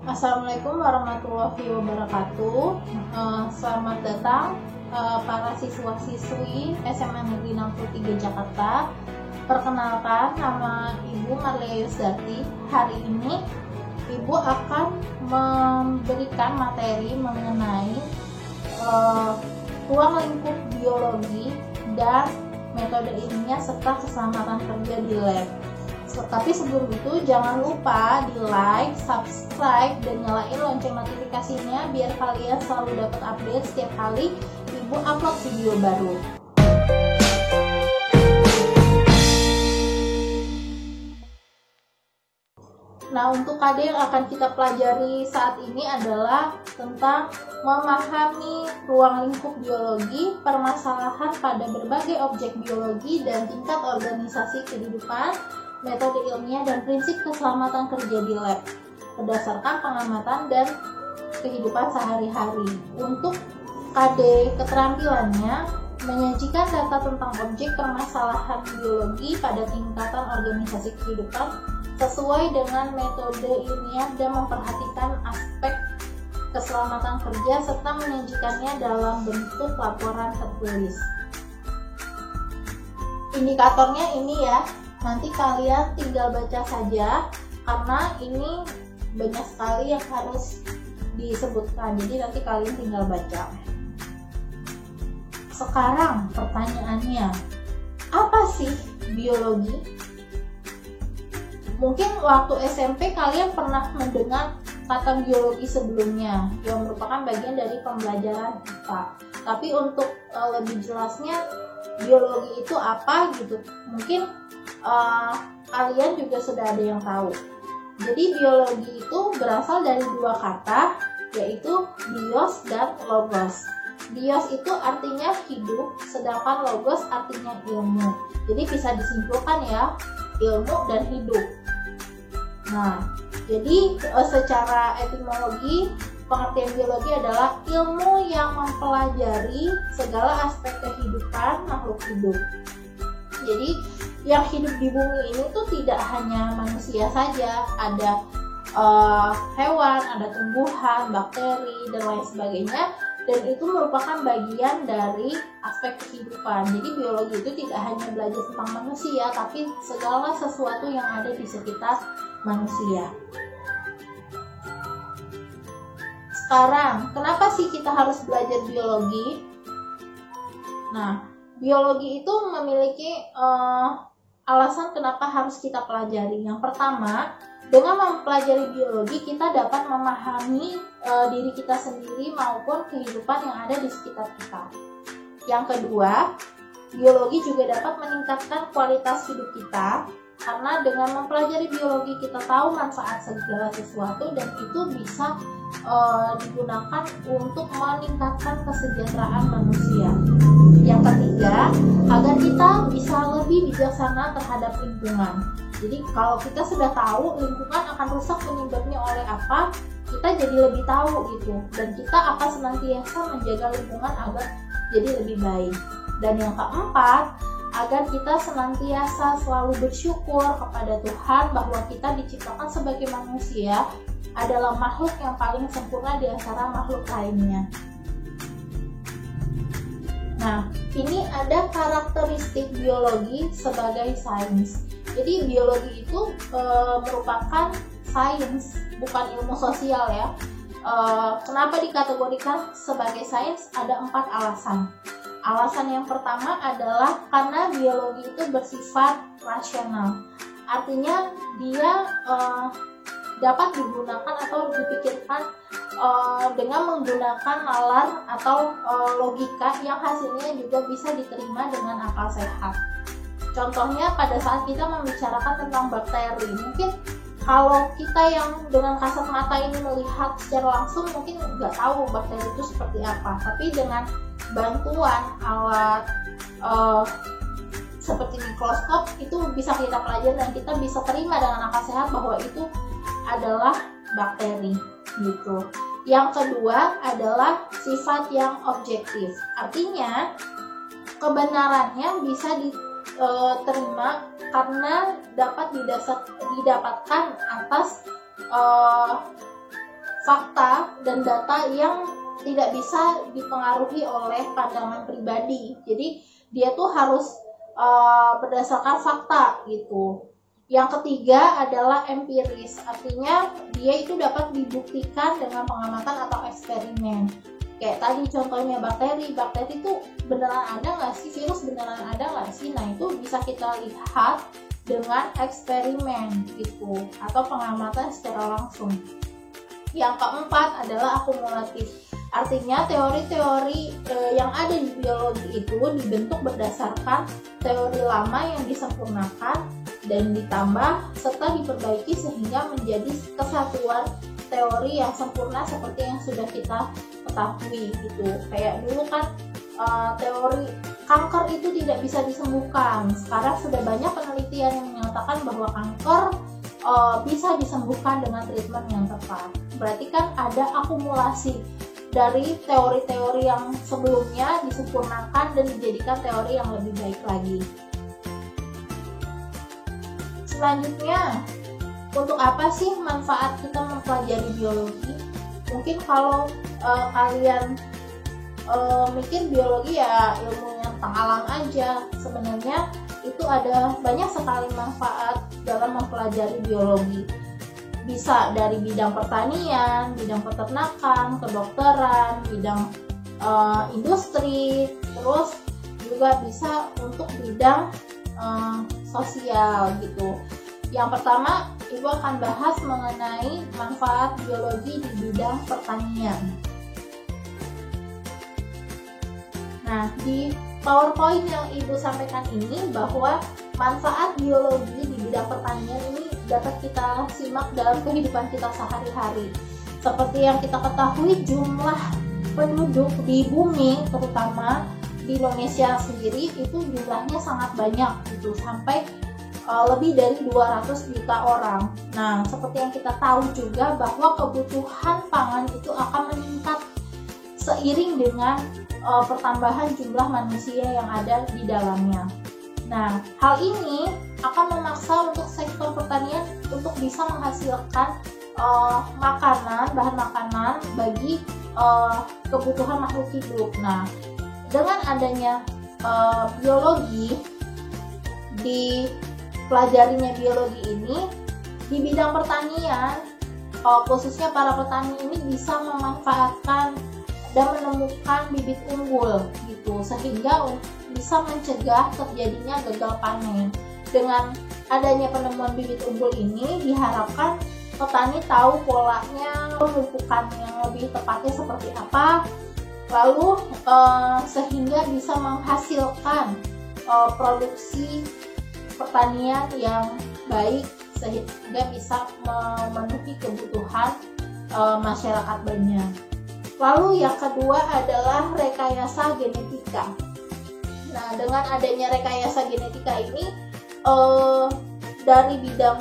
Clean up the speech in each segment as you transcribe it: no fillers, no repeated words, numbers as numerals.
Assalamualaikum warahmatullahi wabarakatuh. Selamat datang para siswa-siswi SMA Negeri 63 Jakarta. Perkenalkan, nama Ibu Marlia Yusdati. Hari ini Ibu akan memberikan materi mengenai ruang lingkup biologi dan metode ilmiah serta keselamatan kerja di lab. Tapi sebelum itu jangan lupa di like, subscribe, dan nyalain lonceng notifikasinya biar kalian selalu dapat update setiap kali Ibu upload video baru. Nah, untuk KD yang akan kita pelajari saat ini adalah tentang memahami ruang lingkup biologi, permasalahan pada berbagai objek biologi dan tingkat organisasi kehidupan, metode ilmiah dan prinsip keselamatan kerja di lab berdasarkan pengamatan dan kehidupan sehari-hari. Untuk KD keterampilannya menyajikan data tentang objek permasalahan biologi pada tingkatan organisasi kehidupan sesuai dengan metode ilmiah dan memperhatikan aspek keselamatan kerja serta menyajikannya dalam bentuk laporan tertulis. Indikatornya ini ya. Nanti kalian tinggal baca saja karena ini banyak sekali yang harus disebutkan. Jadi nanti kalian tinggal baca. Sekarang pertanyaannya, apa sih biologi? Mungkin waktu SMP kalian pernah mendengar kata biologi sebelumnya yang merupakan bagian dari pembelajaran IPA. Tapi untuk lebih jelasnya biologi itu apa gitu, mungkin kalian juga sudah ada yang tahu. Jadi biologi itu berasal dari dua kata, yaitu bios dan logos. Bios itu artinya hidup, sedangkan logos artinya ilmu. Jadi bisa disimpulkan ya, ilmu dan hidup. Nah, jadi secara etimologi, pengertian biologi adalah ilmu yang mempelajari segala aspek kehidupan makhluk hidup. Jadi yang hidup di bumi ini tuh tidak hanya manusia saja, ada hewan, ada tumbuhan, bakteri, dan lain sebagainya, dan itu merupakan bagian dari aspek kehidupan. Jadi biologi itu tidak hanya belajar tentang manusia, tapi segala sesuatu yang ada di sekitar manusia. Sekarang, kenapa sih kita harus belajar biologi? Nah, biologi itu memiliki alasan kenapa harus kita pelajari. Yang pertama, dengan mempelajari biologi kita dapat memahami diri kita sendiri maupun kehidupan yang ada di sekitar kita. Yang kedua, biologi juga dapat meningkatkan kualitas hidup kita karena dengan mempelajari biologi kita tahu manfaat segala sesuatu dan itu bisa digunakan untuk meningkatkan kesejahteraan manusia. Yang ketiga, agar kita bisa lebih bijaksana terhadap lingkungan. Jadi kalau kita sudah tahu lingkungan akan rusak penyebabnya oleh apa, kita jadi lebih tahu gitu. Dan kita akan senantiasa menjaga lingkungan agar jadi lebih baik. Dan yang keempat, agar kita senantiasa selalu bersyukur kepada Tuhan bahwa kita diciptakan sebagai manusia adalah makhluk yang paling sempurna di antara makhluk lainnya. Nah, ini ada karakteristik biologi sebagai sains. Jadi biologi itu merupakan sains, bukan ilmu sosial ya. Kenapa dikategorikan sebagai sains? Ada 4 alasan. Alasan yang pertama adalah karena biologi itu bersifat rasional. Artinya dia dapat digunakan atau dipikirkan dengan menggunakan nalar atau logika yang hasilnya juga bisa diterima dengan akal sehat. Contohnya pada saat kita membicarakan tentang bakteri, mungkin kalau kita yang dengan kasat mata ini melihat secara langsung mungkin nggak tahu bakteri itu seperti apa, tapi dengan bantuan alat seperti mikroskop itu bisa kita pelajari dan kita bisa terima dengan akal sehat bahwa itu adalah bakteri gitu. Yang kedua adalah sifat yang objektif. Artinya kebenarannya bisa diterima karena dapat didapatkan atas fakta dan data yang tidak bisa dipengaruhi oleh pandangan pribadi. Jadi dia tuh harus berdasarkan fakta gitu. Yang ketiga adalah empiris, artinya dia itu dapat dibuktikan dengan pengamatan atau eksperimen. Kayak tadi contohnya bakteri itu beneran ada nggak sih, virus beneran ada nggak sih? Nah itu bisa kita lihat dengan eksperimen gitu, atau pengamatan secara langsung. Yang keempat adalah akumulatif, artinya teori-teori yang ada di biologi itu dibentuk berdasarkan teori lama yang disempurnakan dan ditambah serta diperbaiki sehingga menjadi kesatuan teori yang sempurna seperti yang sudah kita ketahui gitu. Kayak dulu kan teori kanker itu tidak bisa disembuhkan. Sekarang sudah banyak penelitian yang menyatakan bahwa kanker bisa disembuhkan dengan treatment yang tepat. Berarti kan ada akumulasi dari teori-teori yang sebelumnya disempurnakan dan dijadikan teori yang lebih baik lagi. Selanjutnya, untuk apa sih manfaat kita mempelajari biologi? Mungkin kalau kalian mikir biologi ya ilmu yang tentang alam aja, sebenarnya itu ada banyak sekali manfaat dalam mempelajari biologi. Bisa dari bidang pertanian, bidang peternakan, kedokteran, bidang industri, terus juga bisa untuk bidang sosial gitu. Yang pertama, Ibu akan bahas mengenai manfaat biologi di bidang pertanian. Nah, di PowerPoint yang Ibu sampaikan ini bahwa manfaat biologi di bidang pertanian ini dapat kita simak dalam kehidupan kita sehari-hari. Seperti yang kita ketahui, jumlah penduduk di bumi, terutama di Indonesia sendiri, itu jumlahnya sangat banyak gitu, sampai lebih dari 200 juta orang. Nah, seperti yang kita tahu juga bahwa kebutuhan pangan itu akan meningkat seiring dengan pertambahan jumlah manusia yang ada di dalamnya. Nah, hal ini akan memaksa untuk sektor pertanian untuk bisa menghasilkan bahan makanan bagi kebutuhan makhluk hidup. Nah, dengan adanya biologi, di pelajarinya biologi ini di bidang pertanian, khususnya para petani ini bisa memanfaatkan dan menemukan bibit unggul gitu, sehingga bisa mencegah terjadinya gagal panen. Dengan adanya penemuan bibit unggul ini diharapkan petani tahu polanya, pemupukan yang lebih tepatnya seperti apa, lalu sehingga bisa menghasilkan produksi pertanian yang baik sehingga bisa memenuhi kebutuhan masyarakat banyak. Lalu yang kedua adalah rekayasa genetika. Nah, dengan adanya rekayasa genetika ini dari bidang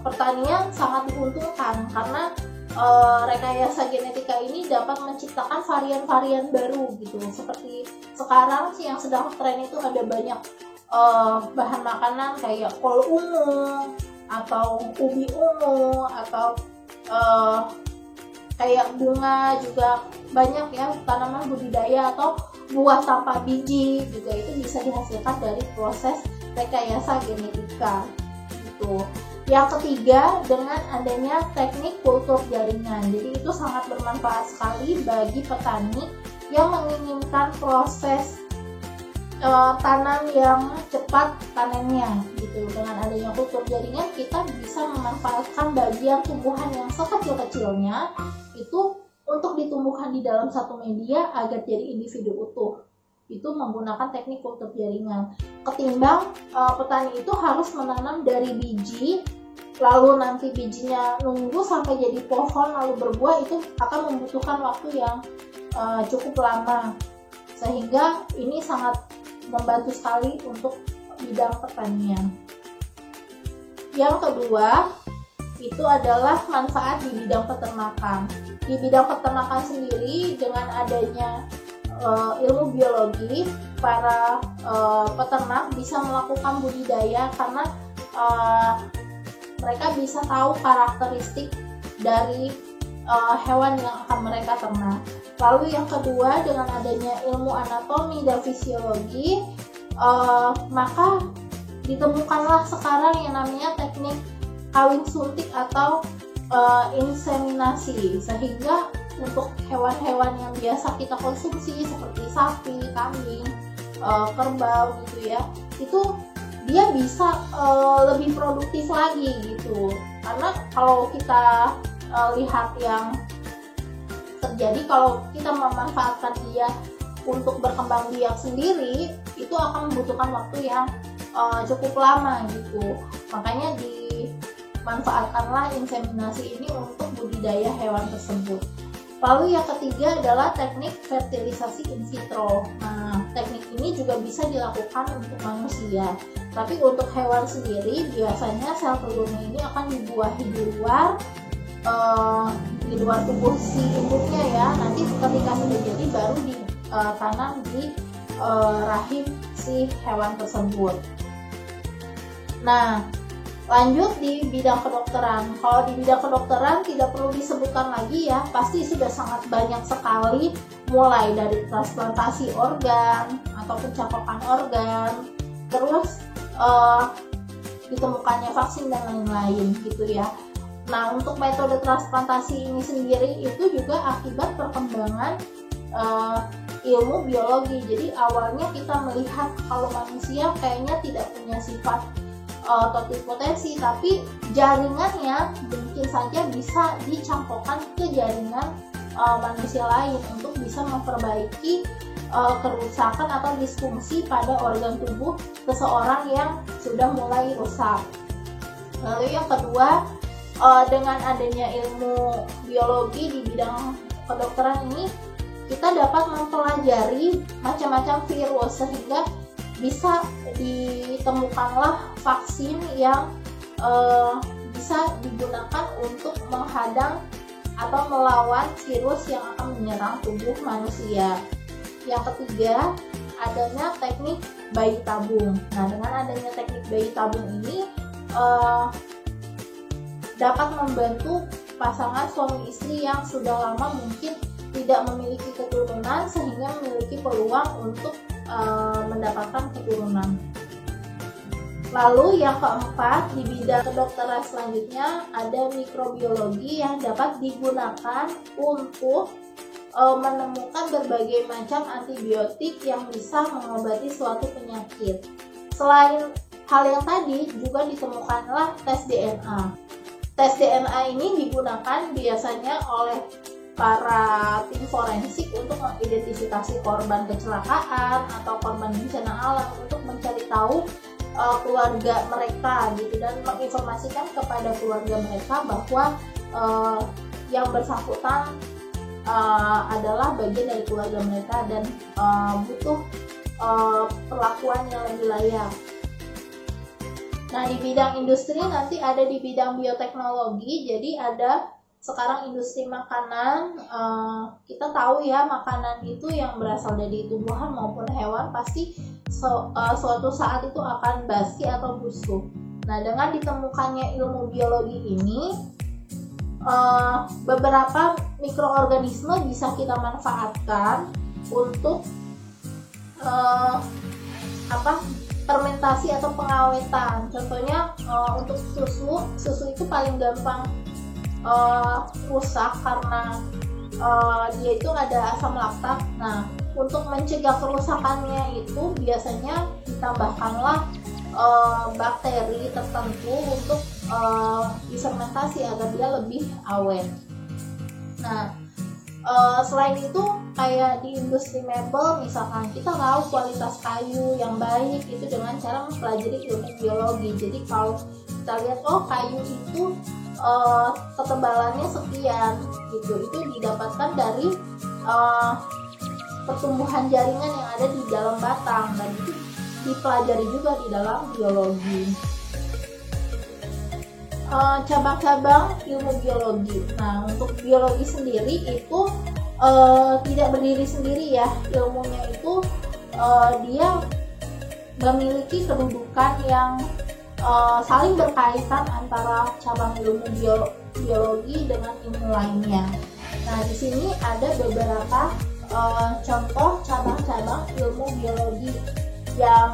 pertanian sangat diuntungkan karena rekayasa genetika ini dapat menciptakan varian-varian baru gitu. Seperti sekarang sih yang sedang tren itu ada banyak bahan makanan kayak kol ungu atau ubi ungu atau kayak bunga, juga banyak ya tanaman budidaya atau buah tanpa biji juga itu bisa dihasilkan dari proses rekayasa genetika gitu. Yang ketiga, dengan adanya teknik kultur jaringan. Jadi itu sangat bermanfaat sekali bagi petani yang menginginkan proses tanam yang cepat panennya gitu. Dengan adanya kultur jaringan, kita bisa memanfaatkan bagian tumbuhan yang sekecil-kecilnya itu untuk ditumbuhkan di dalam satu media agar jadi individu utuh. Itu menggunakan teknik kultur jaringan. Ketimbang petani itu harus menanam dari biji, lalu nanti bijinya nunggu sampai jadi pohon lalu berbuah, itu akan membutuhkan waktu yang cukup lama. Sehingga ini sangat membantu sekali untuk bidang pertanian. Yang kedua, itu adalah manfaat di bidang peternakan. Di bidang peternakan sendiri, dengan adanya ilmu biologi, para peternak bisa melakukan budidaya karena mereka bisa tahu karakteristik dari hewan yang akan mereka ternak. Lalu yang kedua, dengan adanya ilmu anatomi dan fisiologi, maka ditemukanlah sekarang yang namanya teknik kawin suntik atau inseminasi, sehingga untuk hewan-hewan yang biasa kita konsumsi seperti sapi, kambing, kerbau gitu ya, itu dia bisa lebih produktif lagi gitu. Karena kalau kita lihat yang terjadi, kalau kita memanfaatkan dia untuk berkembang biak sendiri, itu akan membutuhkan waktu yang cukup lama gitu. Makanya dimanfaatkanlah inseminasi ini untuk budidaya hewan tersebut. Lalu yang ketiga adalah teknik fertilisasi in vitro. Nah, teknik ini juga bisa dilakukan untuk manusia. Tapi untuk hewan sendiri, biasanya sel telurnya ini akan dibuahi di luar tubuh si induknya ya. Nanti ketika sudah jadi baru ditanam di rahim si hewan tersebut. Nah, lanjut di bidang kedokteran. Kalau di bidang kedokteran tidak perlu disebutkan lagi ya, pasti sudah sangat banyak sekali, mulai dari transplantasi organ atau pencakopan organ, terus ditemukannya vaksin dan lain-lain gitu ya. Nah, untuk metode transplantasi ini sendiri itu juga akibat perkembangan ilmu biologi. Jadi awalnya kita melihat kalau manusia kayaknya tidak punya sifat totipotensi, tapi jaringannya mungkin saja bisa dicampurkan ke jaringan manusia lain untuk bisa memperbaiki kerusakan atau disfungsi pada organ tubuh seseorang yang sudah mulai rusak. Lalu yang kedua, dengan adanya ilmu biologi di bidang kedokteran ini, kita dapat mempelajari macam-macam virus sehingga bisa ditemukanlah vaksin yang bisa digunakan untuk menghadang atau melawan virus yang akan menyerang tubuh manusia. Yang ketiga, adanya teknik bayi tabung. Nah, dengan adanya teknik bayi tabung ini dapat membantu pasangan suami istri yang sudah lama mungkin tidak memiliki keturunan sehingga memiliki peluang untuk mendapatkan keturunan. Lalu yang keempat, di bidang kedokteran selanjutnya ada mikrobiologi yang dapat digunakan untuk menemukan berbagai macam antibiotik yang bisa mengobati suatu penyakit. Selain hal yang tadi, juga ditemukanlah tes DNA. Tes DNA ini digunakan biasanya oleh para tim forensik untuk mengidentifikasi korban kecelakaan atau korban bencana alam untuk mencari tahu keluarga mereka gitu, dan menginformasikan kepada keluarga mereka bahwa yang bersangkutan adalah bagian dari keluarga mereka dan butuh perlakuan yang lebih layak. Nah, di bidang industri nanti ada di bidang bioteknologi. Jadi ada sekarang industri makanan. Kita tahu ya, makanan itu yang berasal dari tumbuhan maupun hewan pasti suatu saat itu akan basi atau busuk. Nah, dengan ditemukannya ilmu biologi ini, beberapa mikroorganisme bisa kita manfaatkan untuk fermentasi atau pengawetan. Contohnya untuk susu itu paling gampang rusak karena dia itu ada asam laktat. Nah, untuk mencegah kerusakannya itu biasanya ditambahkanlah bakteri tertentu untuk difermentasi agar dia lebih awet. Nah, selain itu kayak di industri mebel misalkan, kita tahu kualitas kayu yang baik itu dengan cara mempelajari ilmu biologi. Jadi kalau kita lihat kayu itu ketebalannya sekian gitu, itu didapatkan dari pertumbuhan jaringan yang ada di dalam batang, dan itu dipelajari juga di dalam biologi. Cabang-cabang ilmu biologi. Nah, untuk biologi sendiri itu tidak berdiri sendiri ya, ilmunya itu dia memiliki kedudukan yang saling berkaitan antara cabang ilmu biologi dengan ilmu lainnya. Nah, di sini ada beberapa contoh cabang-cabang ilmu biologi yang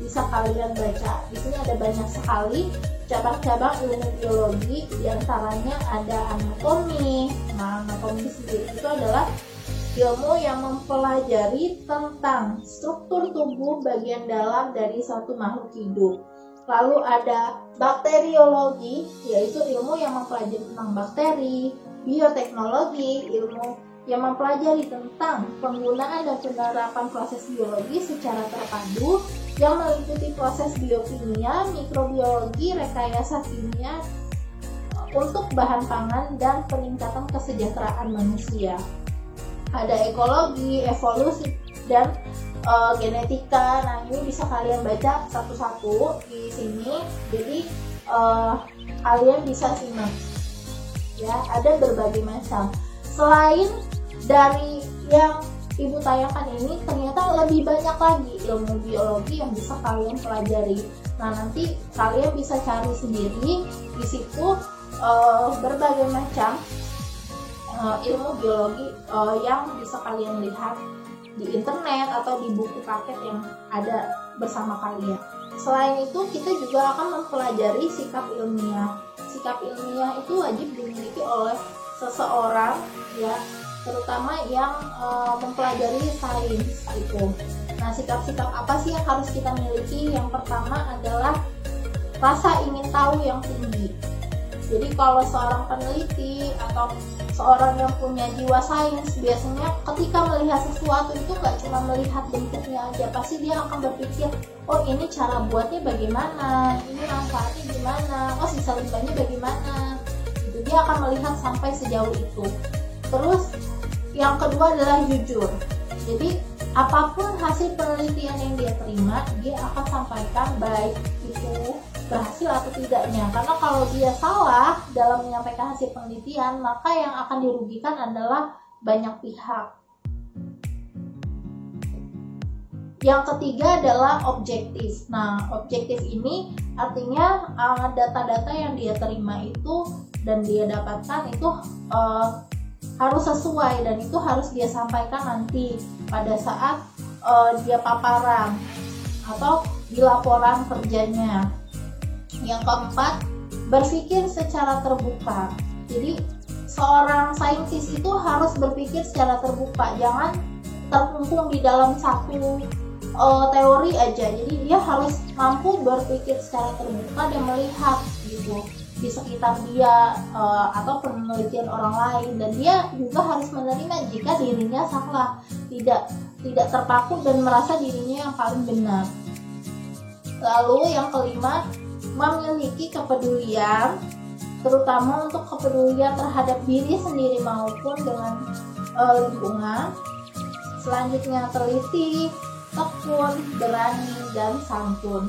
bisa kalian baca. Di sini ada banyak sekali cabang-cabang ilmu biologi, diantaranya ada anatomi. Nah, anatomi sendiri itu adalah ilmu yang mempelajari tentang struktur tubuh bagian dalam dari suatu makhluk hidup. Lalu ada bakteriologi, yaitu ilmu yang mempelajari tentang bakteri. Bioteknologi, ilmu yang mempelajari tentang penggunaan dan penerapan proses biologi secara terpadu yang meliputi proses biokimia, mikrobiologi, rekayasa kimia untuk bahan pangan dan peningkatan kesejahteraan manusia. Ada ekologi, evolusi, dan genetika. Nah, ini bisa kalian baca satu-satu di sini. Jadi kalian bisa simak. Ya, ada berbagai macam. Selain dari yang Ibu tayangkan ini, ternyata lebih banyak lagi ilmu biologi yang bisa kalian pelajari. Nah, nanti kalian bisa cari sendiri di situ berbagai macam ilmu biologi yang bisa kalian lihat di internet atau di buku paket yang ada bersama kalian. Selain itu, kita juga akan mempelajari sikap ilmiah. Sikap ilmiah itu wajib dimiliki oleh seseorang, ya, terutama yang mempelajari sains itu. Nah, sikap-sikap apa sih yang harus kita miliki? Yang pertama adalah rasa ingin tahu yang tinggi. Jadi kalau seorang peneliti atau seorang yang punya jiwa sains, biasanya ketika melihat sesuatu itu nggak cuma melihat bentuknya aja, pasti dia akan berpikir, oh ini cara buatnya bagaimana, ini manfaatnya gimana, oh sisa limbahnya bagaimana. Itu dia akan melihat sampai sejauh itu. Terus yang kedua adalah jujur. Jadi apapun hasil penelitian yang dia terima, dia akan sampaikan baik itu berhasil atau tidaknya. Karena kalau dia salah dalam menyampaikan hasil penelitian, maka yang akan dirugikan adalah banyak pihak. Yang ketiga adalah objektif. Nah, objektif ini artinya data-data yang dia terima itu dan dia dapatkan itu harus sesuai, dan itu harus dia sampaikan nanti pada saat dia paparan atau di laporan kerjanya. Yang keempat, berpikir secara terbuka. Jadi seorang saintis itu harus berpikir secara terbuka, jangan terkungkung di dalam satu teori aja. Jadi dia harus mampu berpikir secara terbuka dan melihat gitu di sekitar dia atau penelitian orang lain, dan dia juga harus menerima jika dirinya salah, tidak terpaku dan merasa dirinya yang paling benar. Lalu yang kelima, memiliki kepedulian, terutama untuk kepedulian terhadap diri sendiri maupun dengan lingkungan. Selanjutnya teliti, tekun, berani, dan santun.